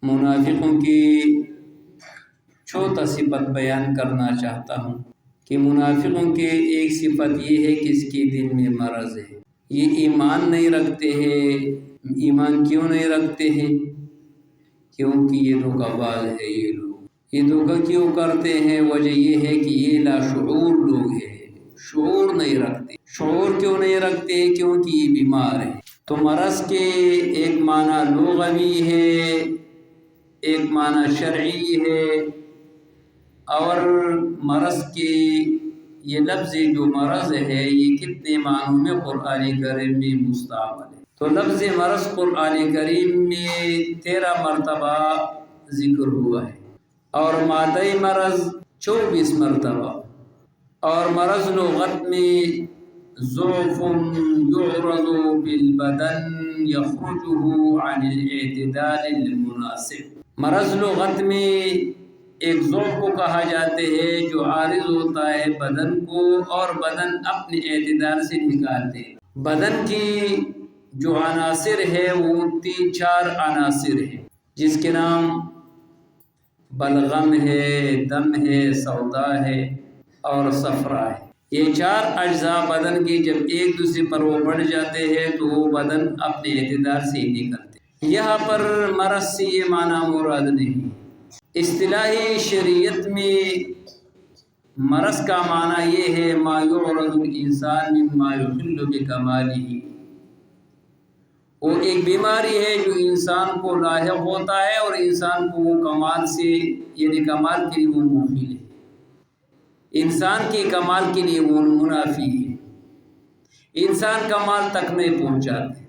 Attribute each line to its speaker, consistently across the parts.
Speaker 1: منافقوں کی چھوٹا صفت بیان کرنا چاہتا ہوں کہ منافقوں کے ایک صفت یہ ہے کہ اس کے دل میں مرض ہے، یہ ایمان نہیں رکھتے ہیں۔ ایمان کیوں نہیں رکھتے ہیں؟ کیونکہ یہ دھوکہ باز ہے۔ یہ دھوکہ کیوں کرتے ہیں؟ وجہ یہ ہے کہ یہ لاشعور لوگ ہیں، شعور نہیں رکھتے۔ شعور کیوں نہیں رکھتے؟ کیونکہ یہ بیمار ہے۔ تو مرض کے ایک معنی لغوی ہے، ایک معنی شرعی ہے، اور مرض کے یہ لفظ جو مرض ہے یہ کتنے معنوں میں قرآن کریم میں مستعمل ہے؟ تو لفظ مرض قرآن کریم میں 13 مرتبہ ذکر ہوا ہے، اور مادہ مرض 24 مرتبہ، اور مرض لغت میں ضعف یعرض بالبدن یخرجه عن الاعتدال المناسب۔ مرض لغت میں ایک ضعف کو کہا جاتے ہیں جو عارض ہوتا ہے بدن کو، اور بدن اپنے اعتدال سے نکالتے ہیں۔ بدن کی جو عناصر ہے وہ 3-4 عناصر ہیں، جس کے نام بلغم ہے، دم ہے، سودا ہے اور صفرا ہے۔ یہ 4 اجزاء بدن کے جب ایک دوسرے پر وہ بڑھ جاتے ہیں تو وہ بدن اپنے اعتدال سے ہی نکلتے ہیں۔ یہاں پر مرض سے یہ معنی مراد نہیں۔ اصطلاحی شریعت میں مرض کا معنی یہ ہے ما یعرض الانسان مما یخل بکمالہ، وہ ایک بیماری ہے جو انسان کو لاحق ہوتا ہے اور انسان کو وہ کمال سے، یعنی کمال کے لیے وہ مفید ہے، انسان کی کمال کے لیے وہ منافی ہے، انسان کمال تک نہیں پہنچاتے،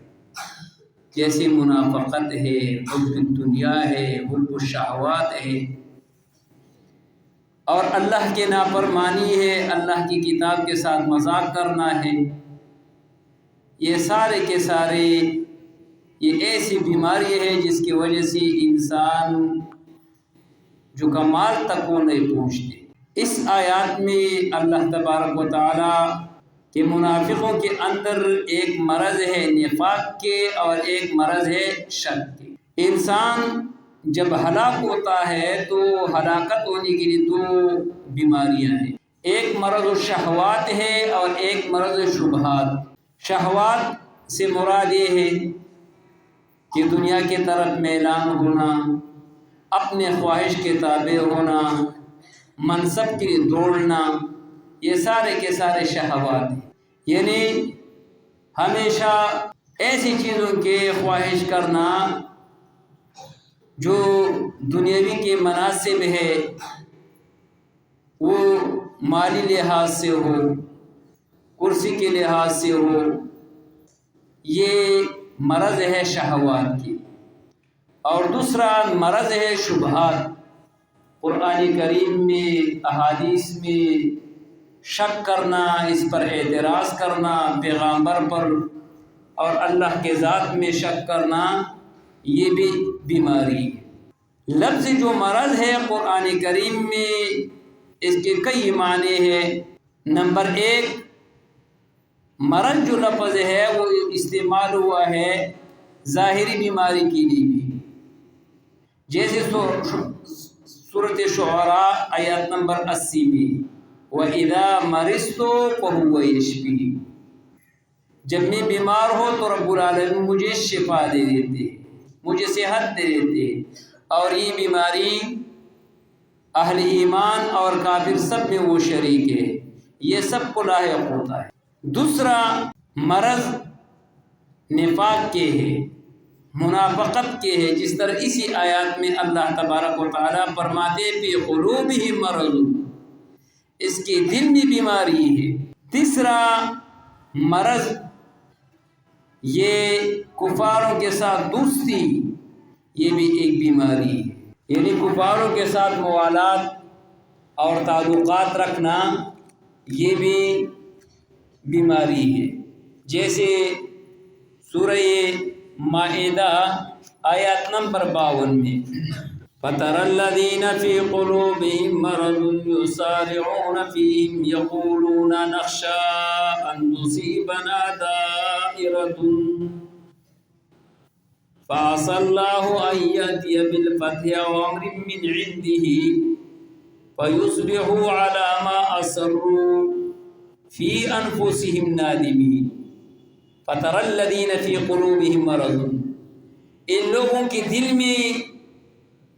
Speaker 1: جیسے منافقت ہے، حب الدنیا ہے، حب الشہوات ہے، اور اللہ کے نافرمانی ہے، اللہ کی کتاب کے ساتھ مذاق کرنا ہے۔ یہ سارے کے سارے یہ ایسی بیماری ہے جس کی وجہ سے انسان جو کمال تک وہ نہیں پہنچتے۔ اس آیات میں اللہ تبارک و تعالی کہ منافقوں کے اندر ایک مرض ہے نفاق کے اور ایک مرض ہے شک کے۔ انسان جب ہلاک ہوتا ہے تو ہلاکت ہونے کے لیے 2 بیماریاں ہیں، ایک مرض الشہوات ہے اور ایک مرض شبہات۔ شہوات سے مراد یہ ہے کہ دنیا کی طرف میلان ہونا، اپنے خواہش کے تابع ہونا، منصب کے لیے دوڑنا، یہ سارے کے سارے شہوات ہیں، یعنی ہمیشہ ایسی چیزوں کے خواہش کرنا جو دنیاوی کے مناسب ہے، وہ مالی لحاظ سے ہو، کرسی کے لحاظ سے ہو، یہ مرض ہے شہوات کی۔ اور دوسرا مرض ہے شبہات۔ قرآن کریم میں، احادیث میں شک کرنا، اس پر اعتراض کرنا پیغمبر پر، اور اللہ کے ذات میں شک کرنا، یہ بھی بیماری ہے۔ لفظ جو مرض ہے قرآن کریم میں اس کے کئی معنی ہیں۔ نمبر 1، مرض جو لفظ ہے وہ استعمال ہوا ہے ظاہری بیماری کے لیے بھی، جیسے سورۃ شعراء آیت نمبر 80 میں وَإِذَا مَرِضْتُ فَهُوَ يَشْفِينِ، جب میں بیمار ہوں تو رب العالمین مجھے شفا دے دیتے، مجھے صحت دے دیتے، اور یہ بیماری اہل ایمان اور کافر سب میں وہ شریک ہے، یہ سب کو لاحق ہوتا ہے۔ دوسرا مرض نفاق کے ہے، منافقت کے ہے، جس طرح اسی آیات میں اللہ تبارک و تعالیٰ فرماتے فی قلوبہم مرض، اس کے دل میں بیماری ہے۔ تیسرا مرض یہ کفاروں کے ساتھ دوستی، یہ بھی ایک بیماری ہے، یعنی کفاروں کے ساتھ موالات اور تعلقات رکھنا، یہ بھی بیماری ہے، جیسے سورہ مائدہ آیت نمبر 52 میں فَتَرَى الَّذِينَ فِي قُلُوبِهِم مَّرَضٌ يُسَارِعُونَ فِيهِمْ يَقُولُونَ نَخْشَىٰ أَن تُصِيبَنَا دَائِرَةٌ فعسى الله أن يأتي بالفتح أو أمر من عنده فيصبحوا على ما أسروا في أنفسهم نادمين فترى الذين في قلوبهم مرض. ان لوگوں کے دل میں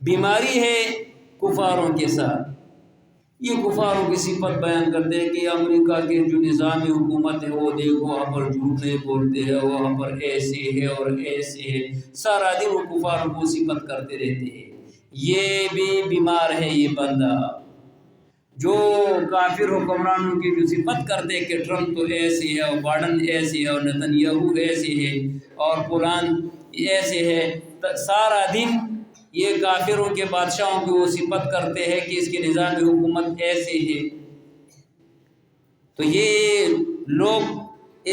Speaker 1: بیماری ہے کفاروں کے ساتھ. یہ کفاروں کی صفت بیان کرتے ہیں کہ امریکہ کے جو نظام حکومت ہے وہ دیکھو وہاں پر جھوٹے بولتے ہیں، وہاں پر ایسے ہے اور ایسے ہے، سارا دن وہ کفاروں کو صفت کرتے رہتے ہیں. یہ بھی بیمار ہے یہ بندہ جو کافر حکمرانوں کی جو صفت کرتے ہیں کہ ٹرمپ تو ایسے ہے اور بائیڈن ایسے ہے اور نتنیاہو ایسے ہے اور فلان ایسے ہے. سارا دن یہ کافروں کے بادشاہوں کی وہ صفت کرتے ہیں کہ اس کے نظام حکومت ایسے ہے. تو یہ لوگ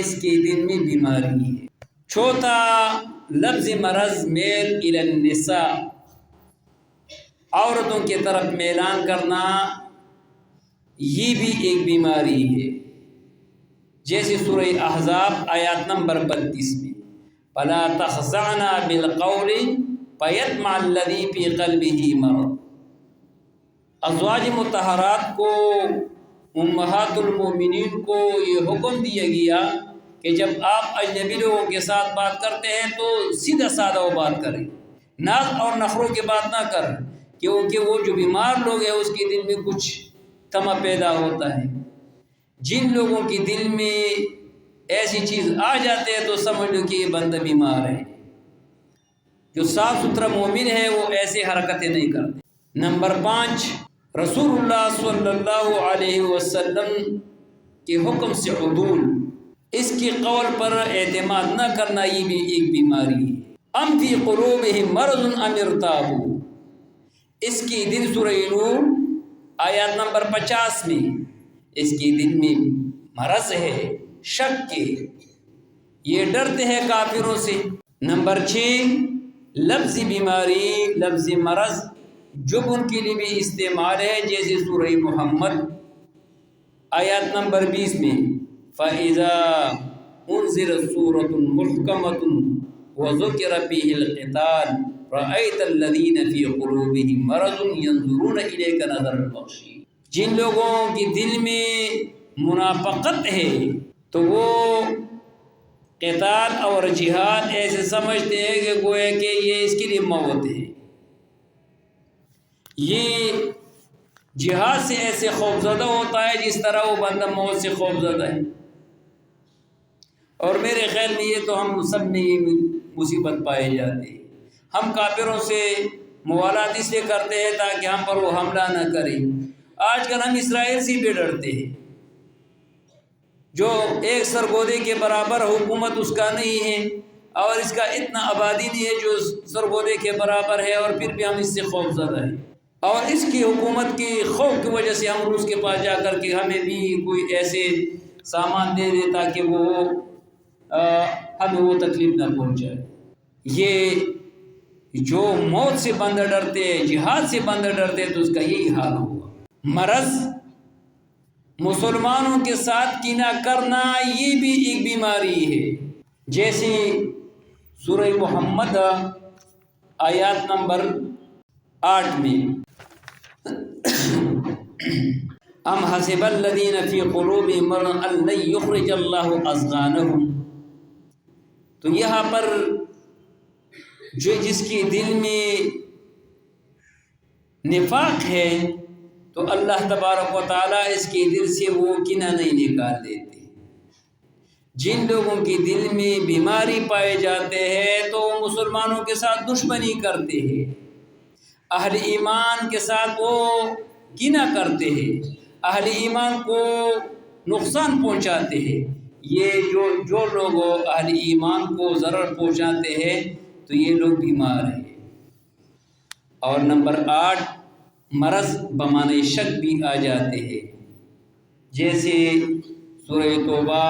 Speaker 1: اس کے دل میں بیماری ہے. چوتھا لفظ مرض میل الی النساء، عورتوں کی طرف میلان کرنا، یہ بھی ایک بیماری ہے. جیسے سورہ احزاب آیات نمبر 32 میں فَلَا تَخْضَعْنَ بِالْقَوْلِ فَيَطْمَعَ الَّذِي فِي قَلْبِهِ مَرَضٌ. ازواج مطہرات کو، امہات المومنین کو یہ حکم دیا گیا کہ جب آپ اجنبی لوگوں کے ساتھ بات کرتے ہیں تو سیدھا سادہ وہ بات کریں، ناز اور نخروں کی بات نہ کریں، کیونکہ وہ جو بیمار لوگ ہیں اس کے دل میں کچھ طمع پیدا ہوتا ہے. جن لوگوں کے دل میں ایسی چیز آ جاتے ہیں تو سمجھ لو کہ یہ بندہ بیمار ہے. جو صاف ستھرا مومن ہے وہ ایسے حرکتیں نہیں کرتے. نمبر 5، رسول اللہ صلی اللہ علیہ وسلم کے حکم سے عدول، اس کے قول پر اعتماد نہ کرنا، یہ بھی ایک بیماری ہے. ام فی قلوبہم مرض ام ارتابوا، اس کی دل سورہ نور آیات نمبر 50 میں اس کے دل میں مرض ہے، شک کے، یہ ڈرتے ہیں کافروں سے. نمبر 6، لفظ بیماری، لفظ مرض جب ان کے لیے بھی استعمال ہے، جیسے سورہ محمد آیات نمبر 20 میں فَإِذَا أُنزِلَتْ سُورَةٌ مُحْكَمَةٌ وَذُكِرَ فِيهِ الْقِتَالُ رَأَيْتَ الَّذِينَ فِي قُلُوبِهِم مَّرَضٌ يَنظُرُونَ إِلَيْكَ نَظَرَ الْبَصِيرِ. جن لوگوں کے دل میں منافقت ہے تو وہ قتال اور جہاد ایسے سمجھتے ہیں کہ گویا کہ یہ اس کے لیے موت ہے. یہ جہاد سے ایسے خوفزدہ ہوتا ہے جس طرح وہ بندہ موت سے خوفزدہ ہے. اور میرے خیال میں یہ تو ہم سب میں یہ مصیبت پائی جاتی ہے. ہم کافروں سے موالات اس لیے کرتے ہیں تاکہ ہم پر وہ حملہ نہ کریں. آج کل ہم اسرائیل سے بھی ڈرتے ہیں، جو ایک سرگودے کے برابر حکومت اس کا نہیں ہے اور اس کا اتنا آبادی نہیں ہے جو سرگودے کے برابر ہے، اور پھر بھی ہم اس سے خوف زدہ ہیں. اور اس کی حکومت کی خوف کی وجہ سے ہم روس کے پاس جا کر کے ہمیں بھی کوئی ایسے سامان دے دے تاکہ وہ ہمیں وہ تکلیف نہ پہنچائے. یہ جو موت سے بندہ ڈرتے، جہاد سے بندہ ڈرتے، تو اس کا یہی حال ہوگا. مرض، مسلمانوں کے ساتھ کینہ کرنا، یہ بھی ایک بیماری ہے. جیسے سورہ محمد آیات نمبر 8 میں ام حسب الذین فی قلوبہم مرض ان لن یخرج اللہ اضغانہم. تو یہاں پر جو جس کے دل میں نفاق ہے تو اللہ تبارک و تعالیٰ اس کے دل سے وہ کینہ نہیں نکال دیتے. جن لوگوں کے دل میں بیماری پائے جاتے ہیں تو وہ مسلمانوں کے ساتھ دشمنی کرتے ہیں، اہل ایمان کے ساتھ وہ کینہ کرتے ہیں، اہل ایمان کو نقصان پہنچاتے ہیں. یہ جو لوگ اہل ایمان کو ضرر پہنچاتے ہیں تو یہ لوگ بیمار ہیں. اور نمبر 8، مرض بمعنی شک بھی آ جاتے ہیں، جیسے سورہ توبہ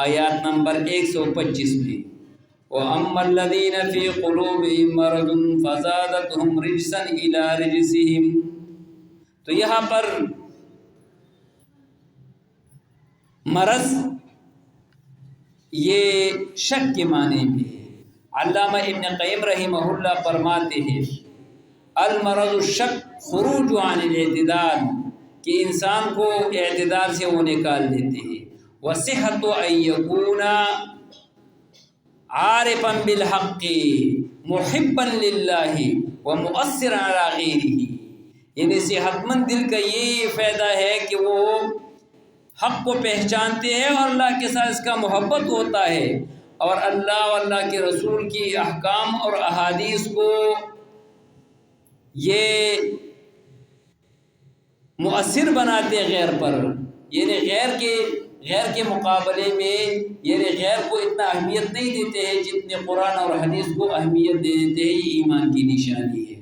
Speaker 1: آیات نمبر 125 میں وَأَمَّا الَّذِينَ فِي قُلُوبِهِم مَّرَضٌ فَزَادَتْهُمْ رِجْسًا إِلَىٰ رِجْسِهِمْ. تو یہاں پر مرض یہ شک کے معنی میں ہے، علامہ ابن قیم رحمہ اللہ فرماتے ہیں المرض الشک خروج عن الاعتدال، کہ انسان کو اعتدال سے وہ نکال دیتے ہیں. وصحت ان یکون عارفا بالحق محبا للہ ومؤثرا علی غیرہ، یعنی صحت مند دل کا یہ فائدہ ہے کہ وہ حق کو پہچانتے ہیں اور اللہ کے ساتھ اس کا محبت ہوتا ہے، اور اللہ اور اللہ کے رسول کی احکام اور احادیث کو یہ مؤثر بناتے غیر پر، یعنی غیر کے مقابلے میں یعنی غیر کو اتنا اہمیت نہیں دیتے ہیں جتنے قرآن اور حدیث کو اہمیت دے دیتے ہیں. یہ ایمان کی نشانی ہے.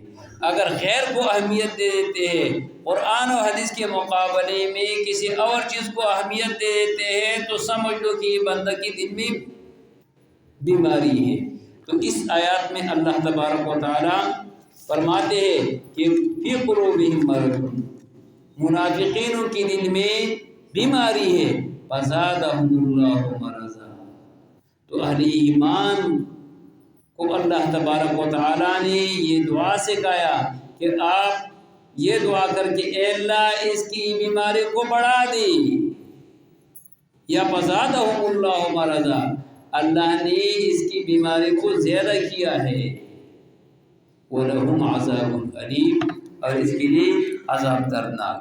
Speaker 1: اگر غیر کو اہمیت دے دیتے ہیں قرآن و حدیث کے مقابلے میں کسی اور چیز کو اہمیت دے دیتے ہیں تو سمجھ لو کہ یہ بندہ کی دل میں بیماری ہے. تو اس آیات میں اللہ تبارک و تعالی فرماتے ہیں کہ فی قلوبہم مرض، منافقین کے دل میں بیماری ہے. فزادہم اللہ مرضا، تو اہل ایمان کو اللہ تبارک و تعالیٰ نے یہ دعا سکھایا کہ آپ یہ دعا کر کے اے اللہ اس کی بیماری کو بڑھا دے، یا فزادہم اللہ مرضا، اللہ نے اس کی بیماری کو زیادہ کیا ہے. وَلَهُمْ عَذَابٌ أَلِيمٌ، اور اس کے لیے عذاب دردناک.